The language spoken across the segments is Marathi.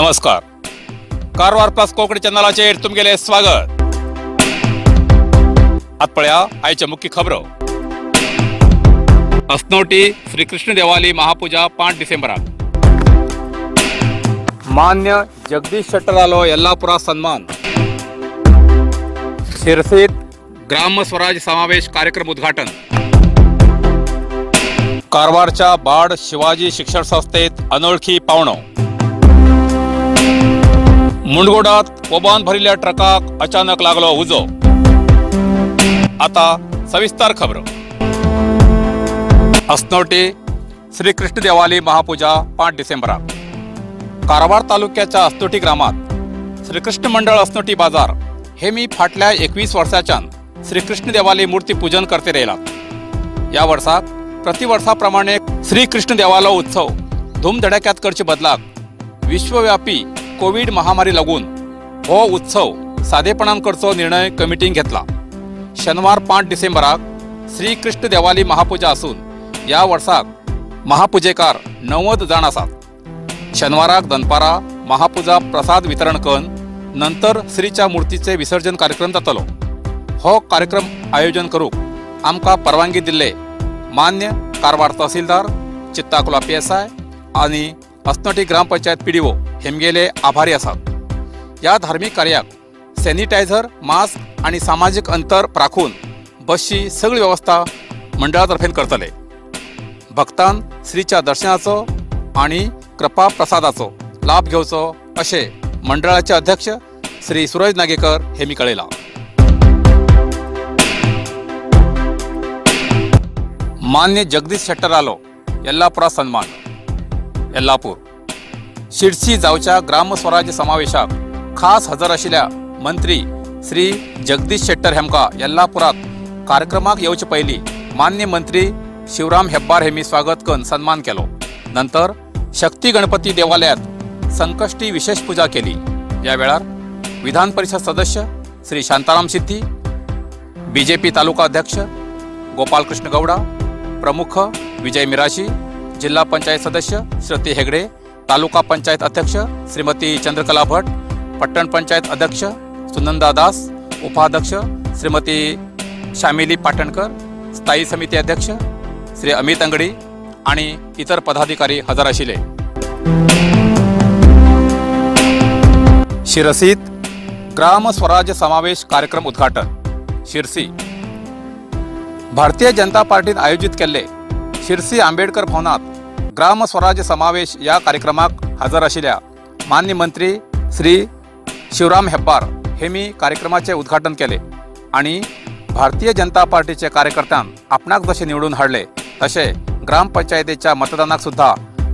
नमस्कार. कारवार प्लस कोंकणी चॅनलाचेर तुमगेले स्वागत. आत पळया आयच्या मुख्य खबरो. अस्नोटी श्री कृष्ण देवाली महापूजा 5 डिसेंबराक. मान्य जगदीश शेट्टरालो यल्लापुरा सन्मान. शिरसीत ग्राम स्वराज समावेश कार्यक्रम उद्घाटन. कारवारच्या बाड शिवाजी शिक्षण संस्थेत अनोळखी पावणो. मुंडगोडात कोबान भरिल्ल्या ट्रकाक अचानक लागलो उजो. आता सविस्तर खबर. अस्नोटी श्री कृष्ण देवाली महापूजा 5 डिसेंबराक. कारवार तालुक्याच्या अस्नोटी ग्रामात श्रीकृष्ण मंडळ अस्नोटी बाजार हे मी फाटल्या 21 वर्षाच्यान श्रीकृष्ण देवाली मूर्ती पूजन करते राहिलात. या वर्साक प्रतिवर्षाप्रमाणे श्रीकृष्ण देवालो उत्सव धूमधडाक्यात करचे बदलाक विश्वव्यापी कोविड महामारी लागून हो उत्सव साधेपणान करचो निर्णय कमिटीन घेतला. शनिवार 5 डिसेंबराक श्री कृष्ण देवाली महापूजा असून या वर्साक महापूजेकार 90 जाण आसात. शनिवाराक दनपारा महापूजा प्रसाद वितरण करून नंतर श्रीच्या मूर्तीचे विसर्जन कार्यक्रम जातलो. हो कार्यक्रम आयोजन करूक आमकां परवानगी दिल्ले मान्य कारवार तहसीलदार चित्ताकुला PSI आणि अस्नोटी ग्रामपंचायत PDO हेमगेले आभारी आसात. या धार्मिक कार्याक सॅनिटायझर, मास्क आणि सामाजिक अंतर राखून बसची सगळी व्यवस्था मंडळातर्फे करतले. भक्तान श्रीच्या दर्शनाचो आणि कृपा प्रसादाचो लाभ घेवचो अशे मंडळाचे अध्यक्ष श्री सूरज नागेकर हेमी कळयला. मान्य जगदीश शेट्टरालो यल्लापुरा सन्मान. यल्लापूर शिरसी जावच्या ग्राम स्वराज्य समावेशाक खास हजर आशिल्ल्या मंत्री श्री जगदीश शेट्टर हेमका यल्लापुराक कार्यक्रमाक येवचे पयलीं मान्य मंत्री शिवराम हेब्बार हेमी स्वागत करून सन्मान केलो. नंतर शक्ती गणपती देवालयात संकष्टी विशेष पूजा केली. या वेळार विधान परिषद सदस्य श्री शांताराम सिद्धी, BJP तालुका अध्यक्ष गोपाल कृष्ण गौडा, प्रमुख विजय मिराशी, जिल्हा पंचायत सदस्य श्रुती हेगडे, तालुका पंचायत अध्यक्ष श्रीमती चंद्रकला भट, पट्टण पंचायत अध्यक्ष सुनंदा दास, उपाध्यक्ष श्रीमती शामिली पाटणकर, स्थायी समिती अध्यक्ष श्री अमित अंगडी आणि इतर पदाधिकारी हजर आशिले. शिरसीत ग्राम स्वराज्य समावेश कार्यक्रम उद्घाटन. शिरसी भारतीय जनता पार्टीन आयोजित केल्ले शिरसी आंबेडकर भवनात ग्राम स्वराज्य समावेश या कार्यक्रमाक हजर आशिल्ल्या मान्य मंत्री श्री शिवराम हेब्बार हेमी कार्यक्रमाचे उद्घाटन केले आणि भारतीय जनता पार्टीचे कार्यकर्त्यान आपणाक जसे निवडून हाडले तसे ग्रामपंचायतीच्या मतदानाक सुद्धा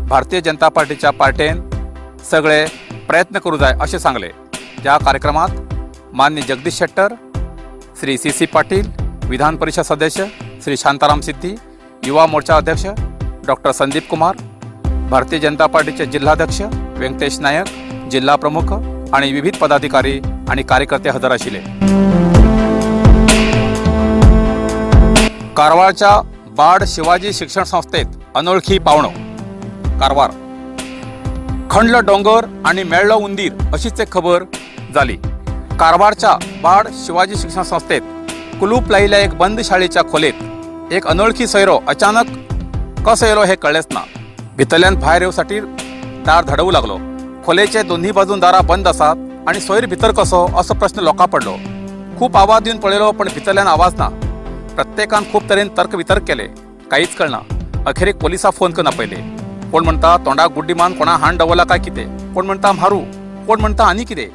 भारतीय जनता पार्टीच्या पार्टेन सगळे प्रयत्न करू जाय असे सांगले. या कार्यक्रमात मान्य जगदीश शेट्टर, श्री CC पाटील, विधान परिषद सदस्य श्री शांताराम सिद्धी, युवा मोर्चा अध्यक्ष डॉक्टर संदीप कुमार, भारतीय जनता पार्टीचे जिल्हाध्यक्ष व्यंकटेश नायक, जिल्हा प्रमुख आणि विविध पदाधिकारी आणि कार्यकर्ते हजर आशिले. कारवारच्या बाड शिवाजी शिक्षण संस्थेत अनोळखी पावणो. कारवार खंडलो डोंगर आणि मेळ्ळो उंदीर अशीच एक खबर झाली. कारवारच्या बाड शिवाजी शिक्षण संस्थेत कुलूप लायिल्ल्या एक बंद शाळेच्या खोलेत एक अनोळखी सोयरो अचानक कसो येलो हे कळलेच ना. भितरल्यान भायर येवसाठी दार धडवू लागलो. खोलेचे दोन्ही बाजून दारां बंद आसात आणि सोयर भितर कसो असो प्रश्न लोकां पडलो. खूप आवाज दिवन पळयलो पण भितरल्यान आवाज ना. प्रत्येकान खूप तरेन तर्क वितर्क केले, काहीच कळना. अखेरेक पोलिसांक फोन करून आपयले. कोण म्हणटा तोंडाक गुड्डी मान कोणा हाण दवरला काय कितें, कोण म्हणटा मारू, कोण म्हणटा आनी कितें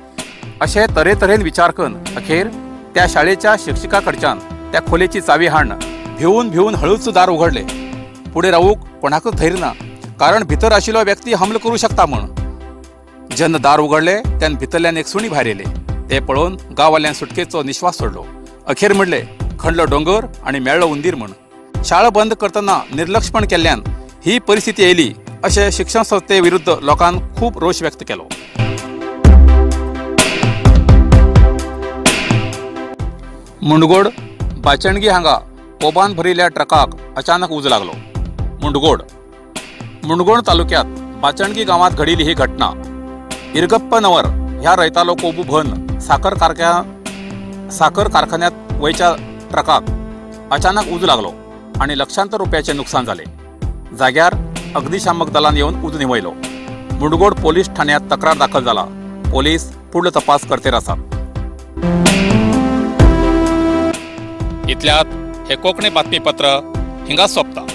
अशे तरेतरेन विचार करून अखेर त्या शाळेच्या शिक्षिका कडच्यान त्या खोलेची चावी हाण भिवून हळूच दार उघडले. पुढे रावूक कोणाकच धैर्य ना, कारण भितर आशिल्लो व्यक्ती हमलो करू शकता म्हण. जेन्ना दार उघडले तेन्ना भितरल्यान एक सुणी भायर येयले. ते पळोवन गांववाल्यान सुटकेचो निश्वास सोडलो. अखेर म्हणले खंडलो डोंगर आणि मेळ्ळो उंदीर म्हण. शाळा बंद करतना निर्लक्षपण केल्ल्यान ही परिस्थिती येयली अशें शिक्षण संस्थे विरुद्ध लोकांन खूप रोष व्यक्त केलो. मुंडगोड बाचणगी हांगा कोबान भरिल्ल्या ट्रकाक अचानक उज लागलो. मुंडगोड तालुक्यात बाचणगी गावात घडिल्ली ही घटना. इरगप्पनवर ह्या रैतालो कोबू भन साखर कारखान्यात वयच्या ट्रकाक अचानक उज लागलो आणि लक्षांतर रुपयाचे नुकसान झाले। जाग्यार अग्निशामक दलान येऊन उज निवयलो। मुंडगोड पोलीस ठाण्यात तक्रार दाखल झाला। पोलीस पुढील तपास करते आसात। इतल्यात हे कोकणी बातमीपत्र हिंगा सोंपता।